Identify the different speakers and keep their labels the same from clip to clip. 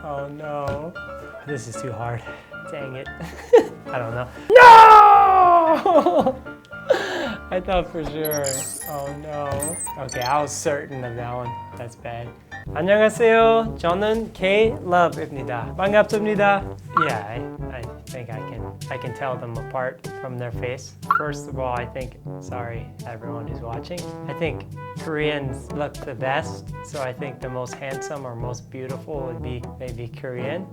Speaker 1: Oh no. This is too hard. Dang it. I don't know. No! I thought for sure. Oh no. Okay, I was certain of that one. That's bad. 안녕하세요. 저는 케일럽입니다. 반갑습니다. Yeah, I think I can tell them apart from their face. First of all, I think, sorry everyone who's watching, I think Koreans look the best. So I think the most handsome or most beautiful would be maybe Korean.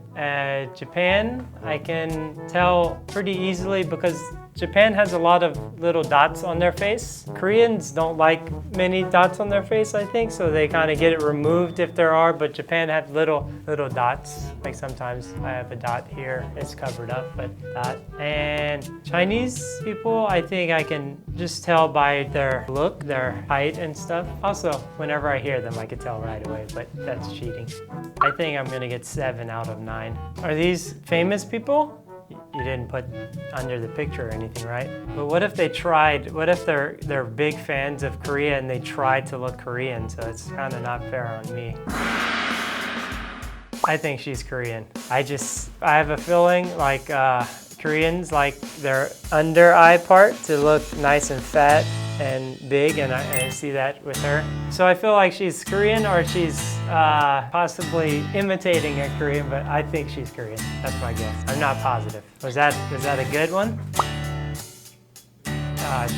Speaker 1: Japan, I can tell pretty easily because Japan has a lot of little dots on their face. Koreans don't like many dots on their face, I think, so they kind of get it removed if there are, but Japan have little dots. Like sometimes I have a dot here, it's covered up, but dot. And Chinese people, I think I can just tell by their look, their height and stuff. Also, whenever I hear them, I can tell right away, but that's cheating. I think I'm gonna get 7 out of 9. Are these famous people? You didn't put under the picture or anything, right? But what if they tried, what if they're big fans of Korea and they tried to look Korean, so it's kind of not fair on me. I think she's Korean. I have a feeling like Koreans like their under eye part to look nice and fat and big, and I see that with her. So I feel like she's Korean or she's possibly imitating a Korean, but I think she's Korean. That's my guess. I'm not positive. Was that a good one?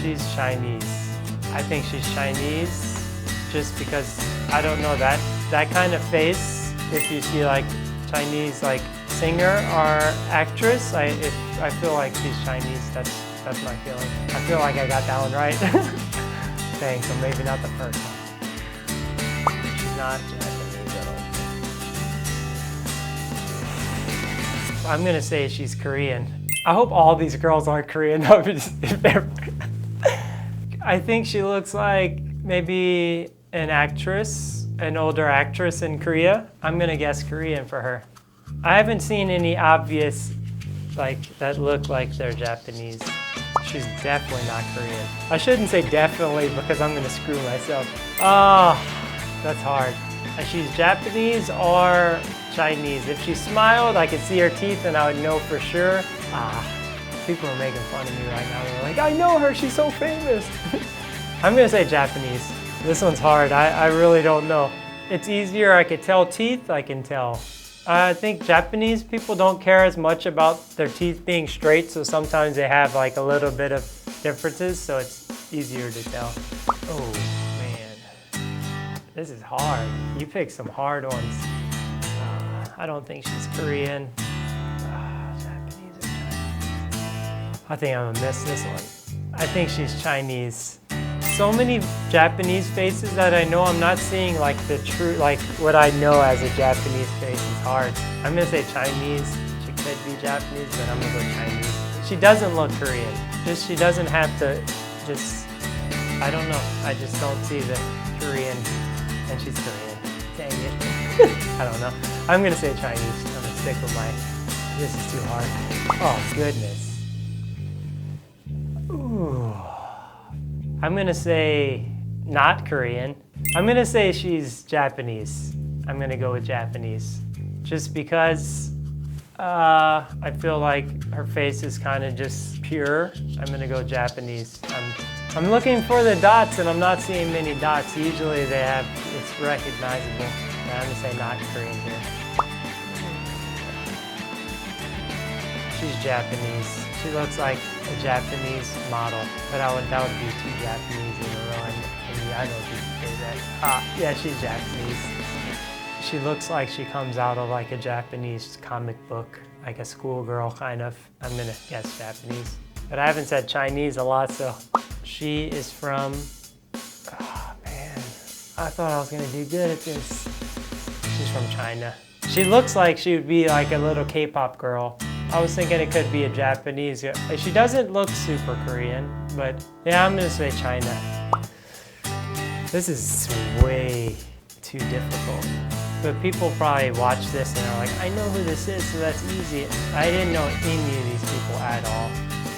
Speaker 1: She's Chinese. I think she's Chinese just because I don't know that kind of face. If you see like Chinese like singer or actress, I feel like she's Chinese. That's my feeling. I feel like I got that one right. Dang, so maybe not the first one. She's not Japanese at all. I'm gonna say she's Korean. I hope all these girls aren't Korean. I think she looks like maybe an actress, an older actress in Korea. I'm gonna guess Korean for her. I haven't seen any obvious like that look like they're Japanese. She's definitely not Korean. I shouldn't say definitely because I'm gonna screw myself. Oh, that's hard. She's Japanese or Chinese. If she smiled, I could see her teeth and I would know for sure. People are making fun of me right now. They're like, I know her, she's so famous. I'm gonna say Japanese. This one's hard, I really don't know. It's easier, I could tell teeth, I can tell. I think Japanese people don't care as much about their teeth being straight, so sometimes they have like a little bit of differences, so it's easier to tell. Oh man, this is hard. You picked some hard ones. I don't think she's Korean. Japanese or Chinese? I think I'm gonna miss this one. I think she's Chinese. So many Japanese faces that I know I'm not seeing like the true, like what I know as a Japanese face is hard. I'm gonna say Chinese. She could be Japanese, but I'm gonna go Chinese. She doesn't look Korean. She doesn't have to, I don't know. I just don't see the Korean, and she's Korean. Dang it. I don't know. I'm gonna say Chinese. I'm gonna stick with this is too hard. Oh goodness. Ooh. I'm gonna say not Korean. I'm gonna say she's Japanese. I'm gonna go with Japanese. Just because I feel like her face is kind of just pure. I'm gonna go Japanese. I'm looking for the dots and I'm not seeing many dots. Usually it's recognizable. I'm gonna say not Korean here. She's Japanese. She looks like a Japanese model, but that would be 2 Japanese in a row, and I know she can say that. Yeah, she's Japanese. She looks like she comes out of like a Japanese comic book, like a schoolgirl kind of. I'm gonna guess Japanese. But I haven't said Chinese a lot, so she is from, oh man, I thought I was gonna do good at this. She's from China. She looks like she would be like a little K-pop girl. I was thinking it could be a Japanese. She doesn't look super Korean, but yeah, I'm gonna say China. This is way too difficult. But people probably watch this and are like, I know who this is, so that's easy. I didn't know any of these people at all.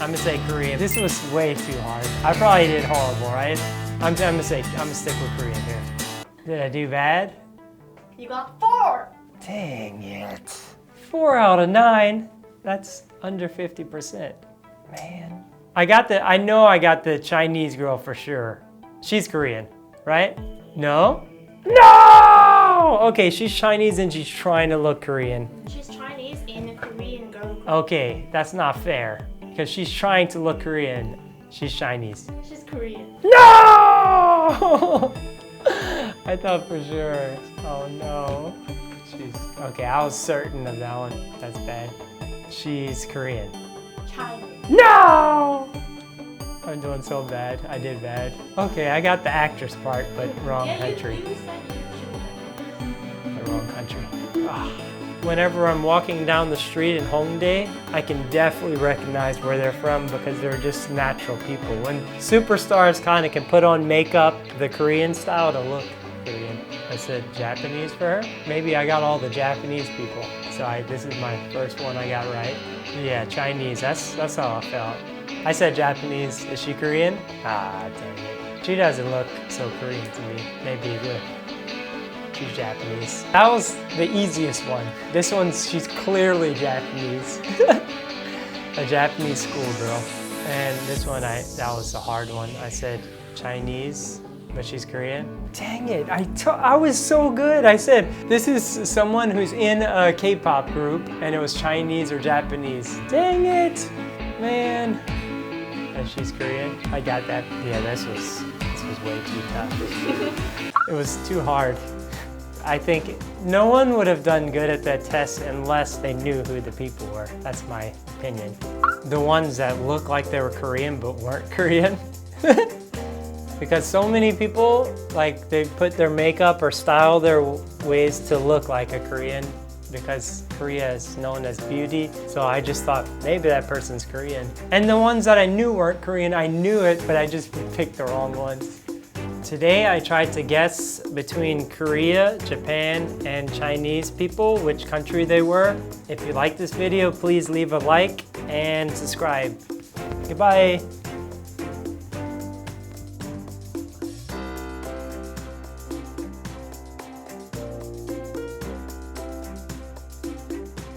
Speaker 1: I'm gonna say Korean. This was way too hard. I probably did horrible, right? I'm gonna stick with Korean here. Did I do bad?
Speaker 2: You got 4.
Speaker 1: Dang it. 4 out of 9. That's under 50%. Man. I know I got the Chinese girl for sure. She's Korean, right? No? No! Okay, she's Chinese and she's trying to look Korean.
Speaker 2: She's Chinese and a Korean girl.
Speaker 1: Okay, that's not fair. Because she's trying to look Korean. She's Chinese.
Speaker 2: She's Korean.
Speaker 1: No! I thought for sure. Oh no. Okay, I was certain of that one. That's bad. She's Korean.
Speaker 2: Chinese.
Speaker 1: No! I'm doing so bad. I did bad. Okay, I got the actress part, but wrong country.
Speaker 2: You said you
Speaker 1: The wrong country. Ah. Whenever I'm walking down the street in Hongdae, I can definitely recognize where they're from because they're just natural people. When superstars kind of can put on makeup, the Korean style to look Korean. I said Japanese for her. Maybe I got all the Japanese people. So this is my first one I got right. Yeah, Chinese. That's how I felt. I said Japanese. Is she Korean? Ah, dang it. She doesn't look so Korean to me. Maybe she's Japanese. That was the easiest one. This one's, she's clearly Japanese. A Japanese schoolgirl. And this one, that was a hard one. I said Chinese, but she's Korean. Dang it, I was so good. I said, this is someone who's in a K-pop group, and it was Chinese or Japanese. Dang it, man. And she's Korean. I got that. Yeah, this was way too tough. It was too hard. I think no one would have done good at that test unless they knew who the people were. That's my opinion. The ones that looked like they were Korean but weren't Korean. Because so many people, like, they put their makeup or style their ways to look like a Korean because Korea is known as beauty. So I just thought maybe that person's Korean. And the ones that I knew weren't Korean, I knew it, but I just picked the wrong ones. Today I tried to guess between Korea, Japan, and Chinese people which country they were. If you like this video, please leave a like and subscribe. Goodbye.